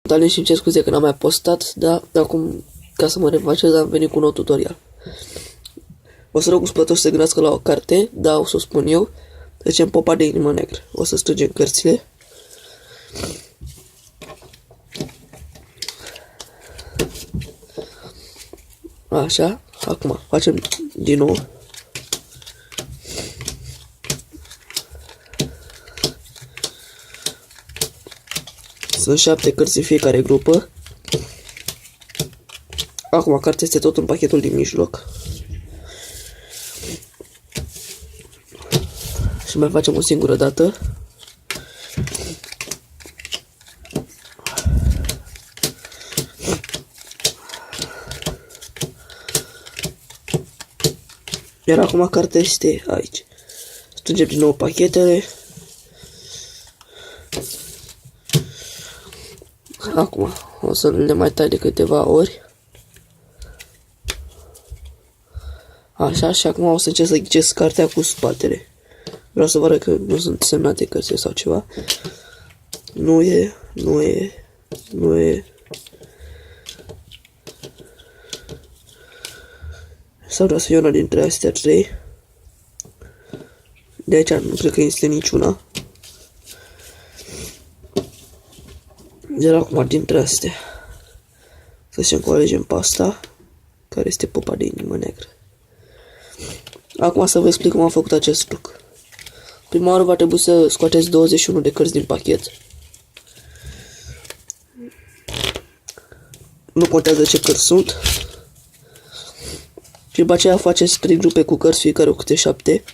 Talent și îmi cer scuze că n-am mai postat, dar acum, ca să mă revanșez, am venit cu un nou tutorial. O să rog cumpărătorul să se gândească la o carte, da, o să o spun eu. Zicem Popa de inimă neagră. O să strângem cărțile. Așa, acum facem din nou. Sunt 7 cărți în fiecare grupă. Acum cartea este tot în pachetul din mijloc. Și mai facem o singură dată. Iar acum cartea este aici. Strângem din nou pachetele. Acum o să le mai tai de câteva ori. Așa, și acum o să încerc să ghicesc cartea cu spatele. Vreau să vă arăt că nu sunt semnate cărțile sau ceva. Nu e. Sau vreau să fie una dintre astea 3. De aici nu cred că este niciuna. Iar acum dintre astea să zicem că o alegem pe asta, care este Popa de inimă neagră. Acum să vă explic cum am făcut acest truc. Prima oară va trebui să scoateți 21 de cărți din pachet. Nu contează ce cărți sunt. Și după aceea faceți 3 grupe cu cărți, fiecare cu câte 7.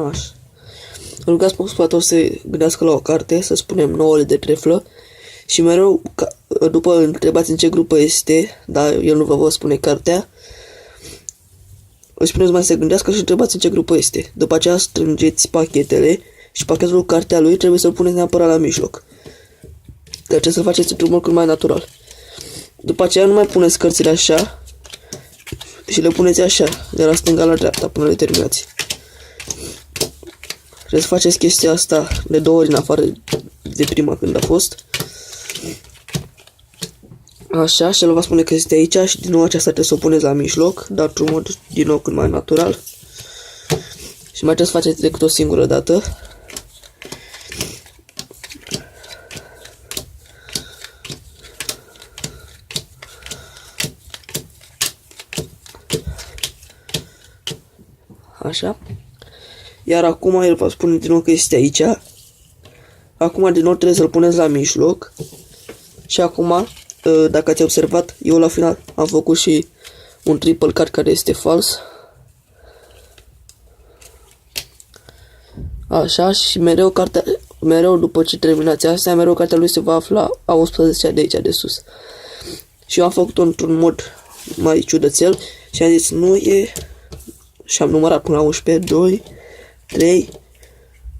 Așa. Rugați pe cumpărător să se gândească la o carte, să spunem 9 de treflă. Și mereu, după întrebați în ce grupă este, dar el nu vă spune cartea. Îi spuneți mai să se gândească și întrebați în ce grupă este. După aceea strângeți pachetele și pachetul cu cartea lui trebuie să-l puneți neapărat la mijloc. Că trebuie să-l faceți într-un mod cât mai natural. După aceea nu mai puneți cărțile așa și le puneți așa, de la stânga la dreapta, până le terminați. Trebuie să faceți chestia asta de 2 ori în afară de prima când a fost. Așa, și el va spune că este aici și din nou aceasta trebuie să o puneți la mijloc, dar într-un mod din nou cât mai natural. Și mai trebuie să faceți decât o singură dată. Așa. Iar acum el va spune din nou că este aici. Acum din nou trebuie să-l puneți la mijloc. Și acum, dacă ați observat, eu la final am făcut și un triple card care este fals. Așa, și mereu după ce terminați astea, mereu cartea lui se va afla a 11-a de aici de sus. Și eu am făcut-o într-un mod mai ciudățel și am zis nu e. Și am numărat până la 11, 2, 3,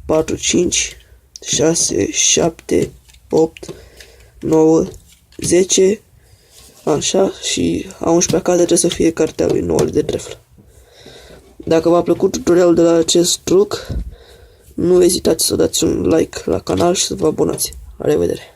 4, 5, 6, 7, 8, 9, 10, așa, și a 11-a carte trebuie să fie cartea lui 9 de treflă. Dacă v-a plăcut tutorialul de la acest truc, nu ezitați să dați un like la canal și să vă abonați. La revedere!